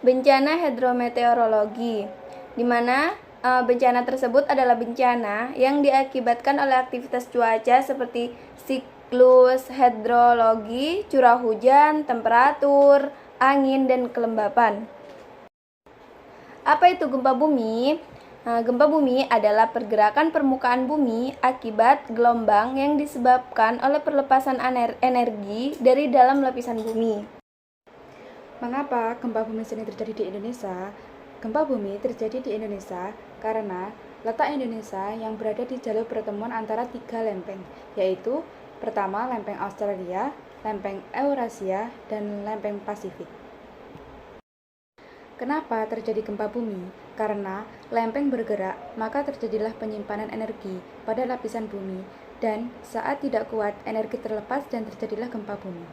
bencana hidrometeorologi, di mana bencana tersebut adalah bencana yang diakibatkan oleh aktivitas cuaca seperti siklus hidrologi, curah hujan, temperatur, angin, dan kelembapan. Apa itu gempa bumi? Gempa bumi adalah pergerakan permukaan bumi akibat gelombang yang disebabkan oleh perlepasan energi dari dalam lapisan bumi. Mengapa gempa bumi sering terjadi di Indonesia? Gempa bumi terjadi di Indonesia karena letak Indonesia yang berada di jalur pertemuan antara tiga lempeng, yaitu pertama lempeng Australia, lempeng Eurasia, dan lempeng Pasifik. Kenapa terjadi gempa bumi? Karena lempeng bergerak, maka terjadilah penyimpanan energi pada lapisan bumi, dan saat tidak kuat, energi terlepas dan terjadilah gempa bumi.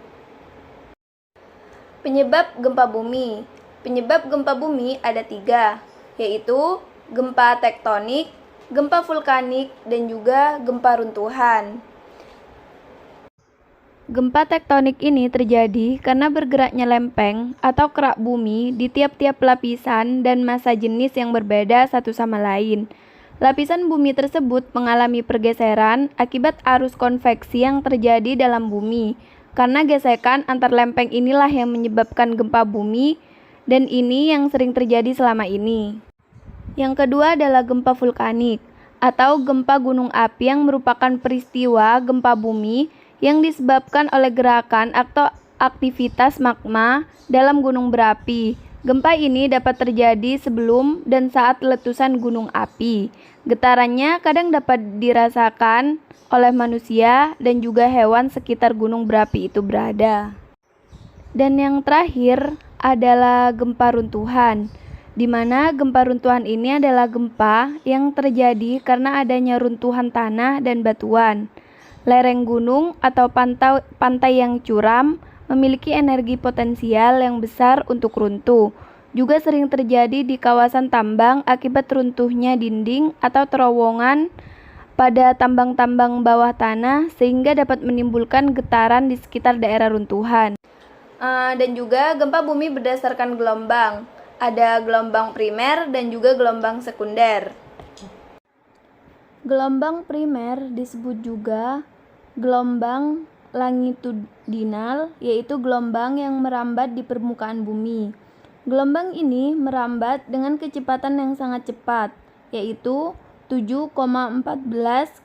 Penyebab gempa bumi. Penyebab gempa bumi ada 3, yaitu gempa tektonik, gempa vulkanik, dan juga gempa runtuhan. Gempa tektonik ini terjadi karena bergeraknya lempeng atau kerak bumi di tiap-tiap lapisan dan massa jenis yang berbeda satu sama lain. Lapisan bumi tersebut mengalami pergeseran akibat arus konveksi yang terjadi dalam bumi. Karena gesekan antar lempeng inilah yang menyebabkan gempa bumi, dan ini yang sering terjadi selama ini. Yang kedua adalah gempa vulkanik atau gempa gunung api yang merupakan peristiwa gempa bumi yang disebabkan oleh gerakan atau aktivitas magma dalam gunung berapi. Gempa ini dapat terjadi sebelum dan saat letusan gunung api. Getarannya kadang dapat dirasakan oleh manusia dan juga hewan sekitar gunung berapi itu berada. Dan yang terakhir adalah gempa runtuhan, di mana gempa runtuhan ini adalah gempa yang terjadi karena adanya runtuhan tanah dan batuan. Lereng gunung atau pantai yang curam memiliki energi potensial yang besar untuk runtuh. Juga sering terjadi di kawasan tambang akibat runtuhnya dinding atau terowongan pada tambang-tambang bawah tanah sehingga dapat menimbulkan getaran di sekitar daerah runtuhan. Dan juga gempa bumi berdasarkan gelombang. Ada gelombang primer dan juga gelombang sekunder. Gelombang primer disebut juga gelombang longitudinal, yaitu gelombang yang merambat di permukaan bumi. Gelombang ini merambat dengan kecepatan yang sangat cepat, yaitu 7,14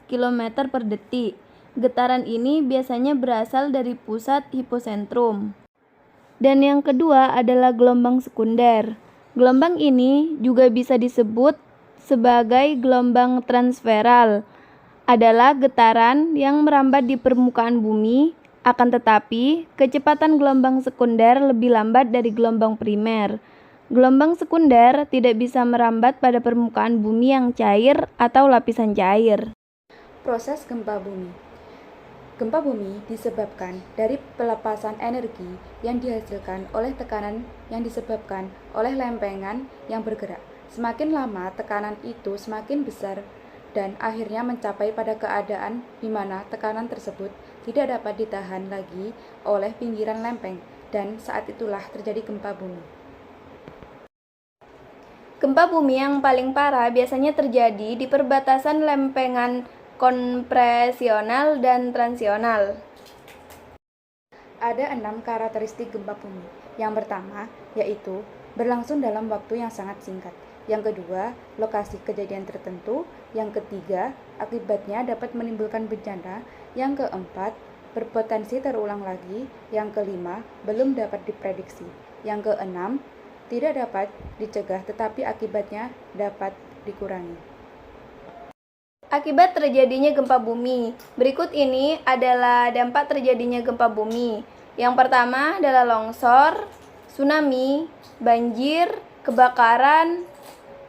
km per detik. Getaran ini biasanya berasal dari pusat hiposentrum. Dan yang kedua adalah gelombang sekunder. Gelombang ini juga bisa disebut sebagai gelombang transferal. Adalah getaran yang merambat di permukaan bumi, akan tetapi kecepatan gelombang sekunder lebih lambat dari gelombang primer. Gelombang sekunder tidak bisa merambat pada permukaan bumi yang cair atau lapisan cair. Proses gempa bumi. Gempa bumi disebabkan dari pelepasan energi yang dihasilkan oleh tekanan yang disebabkan oleh lempengan yang bergerak. Semakin lama tekanan itu semakin besar dan akhirnya mencapai pada keadaan di mana tekanan tersebut tidak dapat ditahan lagi oleh pinggiran lempeng, dan saat itulah terjadi gempa bumi. Gempa bumi yang paling parah biasanya terjadi di perbatasan lempengan kompresional dan transional. Ada 6 karakteristik gempa bumi. Yang pertama yaitu berlangsung dalam waktu yang sangat singkat. Yang kedua, lokasi kejadian tertentu. Yang ketiga, akibatnya dapat menimbulkan bencana. Yang keempat, berpotensi terulang lagi. Yang kelima, belum dapat diprediksi. Yang keenam, tidak dapat dicegah tetapi akibatnya dapat dikurangi. Akibat terjadinya gempa bumi. Berikut ini adalah dampak terjadinya gempa bumi. Yang pertama adalah longsor, tsunami, banjir, kebakaran,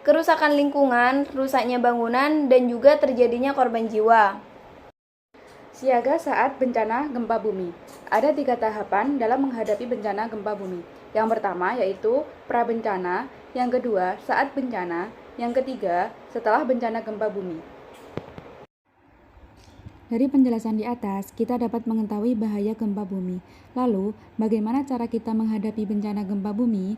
kerusakan lingkungan, rusaknya bangunan, dan juga terjadinya korban jiwa. Siaga saat bencana gempa bumi. Ada 3 tahapan dalam menghadapi bencana gempa bumi. Yang pertama yaitu prabencana, yang kedua saat bencana, yang ketiga setelah bencana gempa bumi. Dari penjelasan di atas, kita dapat mengetahui bahaya gempa bumi. Lalu, bagaimana cara kita menghadapi bencana gempa bumi?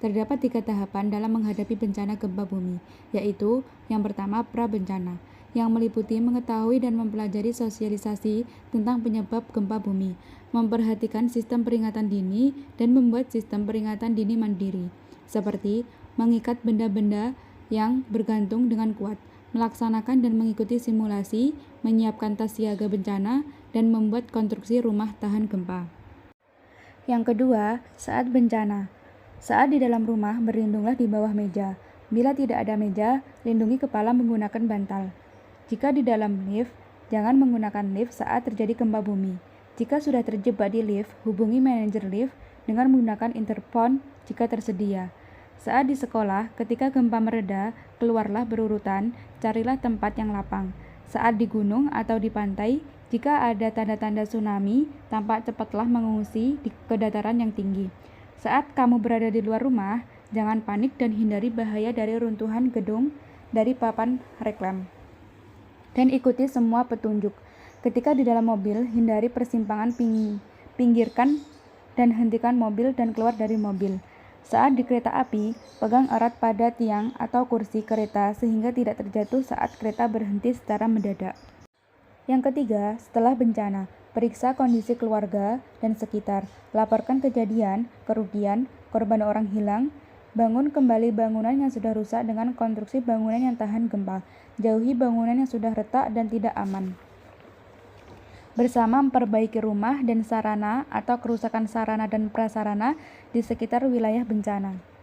Terdapat 3 tahapan dalam menghadapi bencana gempa bumi, yaitu yang pertama pra-bencana, yang meliputi mengetahui dan mempelajari sosialisasi tentang penyebab gempa bumi, memperhatikan sistem peringatan dini, dan membuat sistem peringatan dini mandiri, seperti mengikat benda-benda yang bergantung dengan kuat, melaksanakan dan mengikuti simulasi, menyiapkan tas siaga bencana, dan membuat konstruksi rumah tahan gempa. Yang kedua, saat bencana. Saat di dalam rumah, berlindunglah di bawah meja. Bila tidak ada meja, lindungi kepala menggunakan bantal. Jika di dalam lift, jangan menggunakan lift saat terjadi gempa bumi. Jika sudah terjebak di lift, hubungi manajer lift dengan menggunakan interphone jika tersedia. Saat di sekolah, ketika gempa mereda, keluarlah berurutan, carilah tempat yang lapang. Saat di gunung atau di pantai, jika ada tanda-tanda tsunami, tampak cepatlah mengungsi ke dataran yang tinggi. Saat kamu berada di luar rumah, jangan panik dan hindari bahaya dari runtuhan gedung dari papan reklam. Dan ikuti semua petunjuk. Ketika di dalam mobil, hindari persimpangan, pinggirkan dan hentikan mobil dan keluar dari mobil. Saat di kereta api, pegang erat pada tiang atau kursi kereta sehingga tidak terjatuh saat kereta berhenti secara mendadak. Yang ketiga, setelah bencana, periksa kondisi keluarga dan sekitar, laporkan kejadian, kerugian, korban orang hilang, bangun kembali bangunan yang sudah rusak dengan konstruksi bangunan yang tahan gempa, jauhi bangunan yang sudah retak dan tidak aman. Bersama memperbaiki rumah dan sarana atau kerusakan sarana dan prasarana di sekitar wilayah bencana.